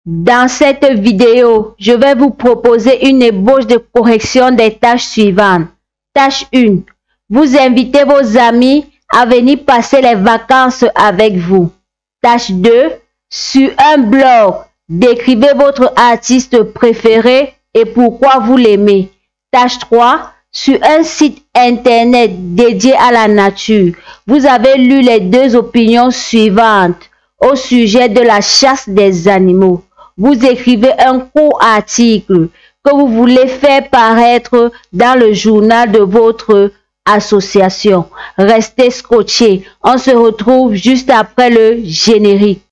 Dans cette vidéo, je vais vous proposer une ébauche de correction des tâches suivantes. Tâche 1. Vous invitez vos amis à venir passer les vacances avec vous. Tâche 2. Sur un blog, décrivez votre artiste préféré et pourquoi vous l'aimez. Tâche 3. Sur un site internet dédié à la nature, vous avez lu les deux opinions suivantes au sujet de la chasse des animaux. Vous écrivez un court article que vous voulez faire paraître dans le journal de votre association. Restez scotchés. On se retrouve juste après le générique.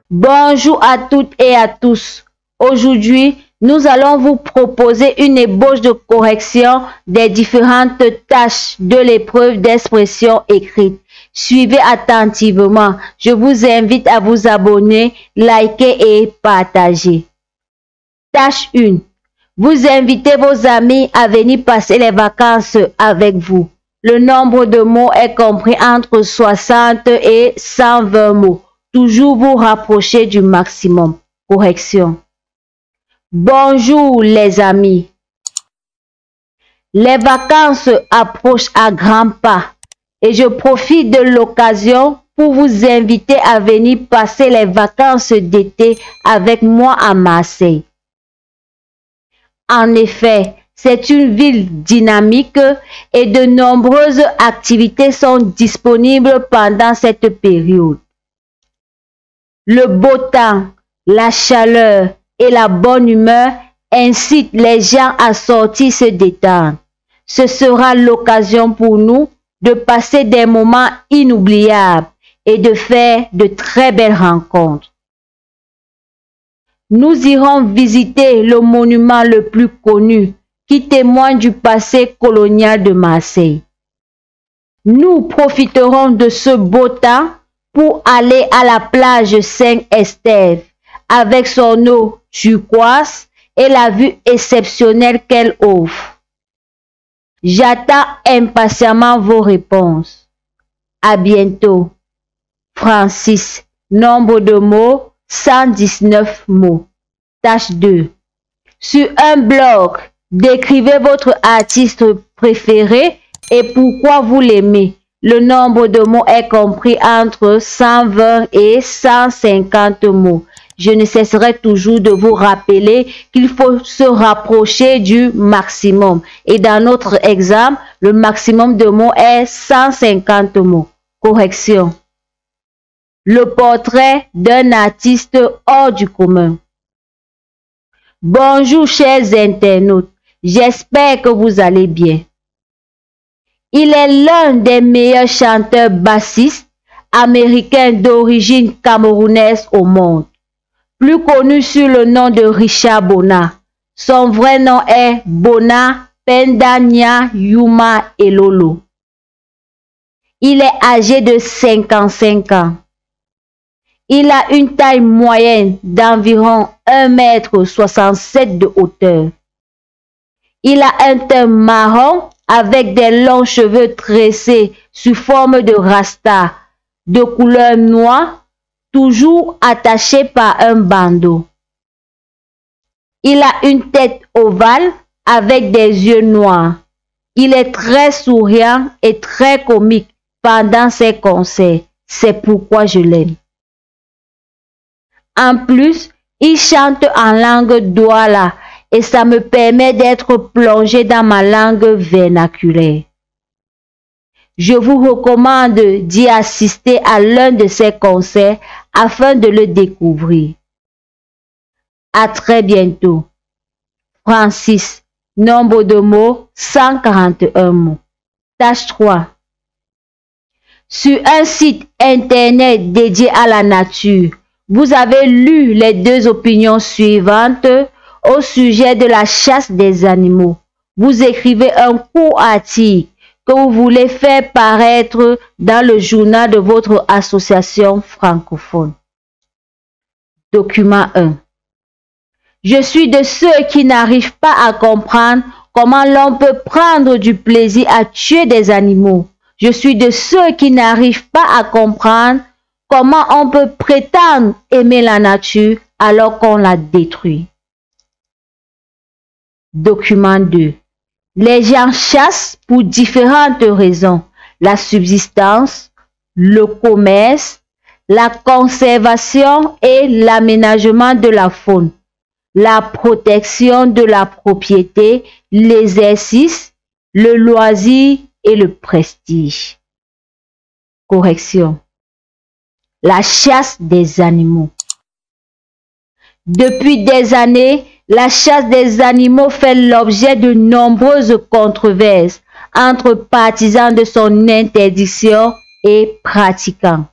Bonjour à toutes et à tous. Aujourd'hui, nous allons vous proposer une ébauche de correction des différentes tâches de l'épreuve d'expression écrite. Suivez attentivement. Je vous invite à vous abonner, liker et partager. Tâche 1. Vous invitez vos amis à venir passer les vacances avec vous. Le nombre de mots est compris entre 60 et 120 mots. Toujours vous rapprocher du maximum. Correction. Bonjour les amis. Les vacances approchent à grands pas et je profite de l'occasion pour vous inviter à venir passer les vacances d'été avec moi à Marseille. En effet, c'est une ville dynamique et de nombreuses activités sont disponibles pendant cette période. Le beau temps, la chaleur et la bonne humeur incitent les gens à sortir se détendre. Ce sera l'occasion pour nous de passer des moments inoubliables et de faire de très belles rencontres. Nous irons visiter le monument le plus connu qui témoigne du passé colonial de Marseille. Nous profiterons de ce beau temps pour aller à la plage Saint-Estève avec son eau turquoise et la vue exceptionnelle qu'elle offre. J'attends impatiemment vos réponses. À bientôt. Francis. Nombre de mots, 119 mots. Tâche 2. Sur un blog, décrivez votre artiste préféré et pourquoi vous l'aimez. Le nombre de mots est compris entre 120 et 150 mots. Je ne cesserai toujours de vous rappeler qu'il faut se rapprocher du maximum. Et dans notre exemple, le maximum de mots est 150 mots. Correction. Le portrait d'un artiste hors du commun. Bonjour chers internautes, j'espère que vous allez bien. Il est l'un des meilleurs chanteurs bassistes américains d'origine camerounaise au monde, plus connu sous le nom de Richard Bona. Son vrai nom est Bona Pendanya Yuma Elolo. Il est âgé de 55 ans. Il a une taille moyenne d'environ 1,67 m de hauteur. Il a un teint marron avec des longs cheveux tressés sous forme de rasta, de couleur noire, toujours attachés par un bandeau. Il a une tête ovale avec des yeux noirs. Il est très souriant et très comique pendant ses concerts. C'est pourquoi je l'aime. En plus, il chante en langue douala et ça me permet d'être plongé dans ma langue vernaculaire. Je vous recommande d'y assister à l'un de ses concerts afin de le découvrir. À très bientôt. Francis. Nombre de mots, 141 mots. Tâche 3. Sur un site internet dédié à la nature, vous avez lu les deux opinions suivantes au sujet de la chasse des animaux. Vous écrivez un court article que vous voulez faire paraître dans le journal de votre association francophone. Document 1. Je suis de ceux qui n'arrivent pas à comprendre comment l'on peut prendre du plaisir à tuer des animaux. Je suis de ceux qui n'arrivent pas à comprendre comment on peut prétendre aimer la nature alors qu'on la détruit. Document 2. Les gens chassent pour différentes raisons. La subsistance, le commerce, la conservation et l'aménagement de la faune, la protection de la propriété, l'exercice, le loisir et le prestige. Correction. La chasse des animaux. Depuis des années, la chasse des animaux fait l'objet de nombreuses controverses entre partisans de son interdiction et pratiquants.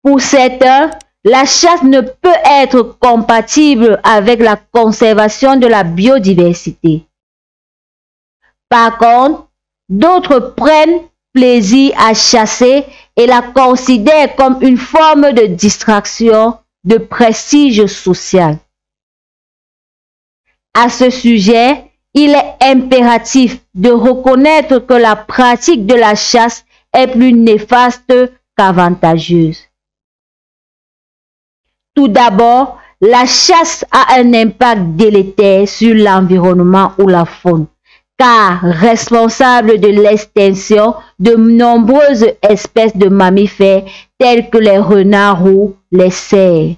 Pour certains, la chasse ne peut être compatible avec la conservation de la biodiversité. Par contre, d'autres prennent plaisir à chasser et la considèrent comme une forme de distraction, de prestige social. À ce sujet, il est impératif de reconnaître que la pratique de la chasse est plus néfaste qu'avantageuse. Tout d'abord, la chasse a un impact délétère sur l'environnement ou la faune, car responsable de l'extinction de nombreuses espèces de mammifères tels que les renards ou les cerfs.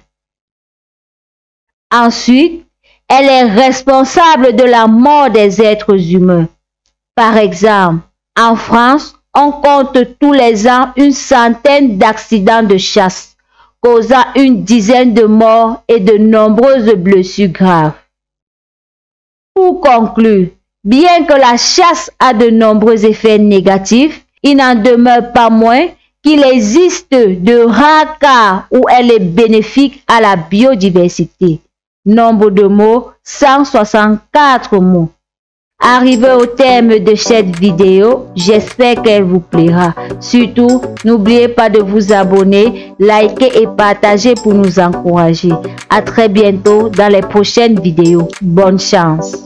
Ensuite, elle est responsable de la mort des êtres humains. Par exemple, en France, on compte tous les ans une centaine d'accidents de chasse, causant une dizaine de morts et de nombreuses blessures graves. Pour conclure, bien que la chasse a de nombreux effets négatifs, il n'en demeure pas moins qu'il existe de rares cas où elle est bénéfique à la biodiversité. Nombre de mots, 164 mots. Arrivé au terme de cette vidéo, j'espère qu'elle vous plaira. Surtout, n'oubliez pas de vous abonner, liker et partager pour nous encourager. À très bientôt dans les prochaines vidéos. Bonne chance!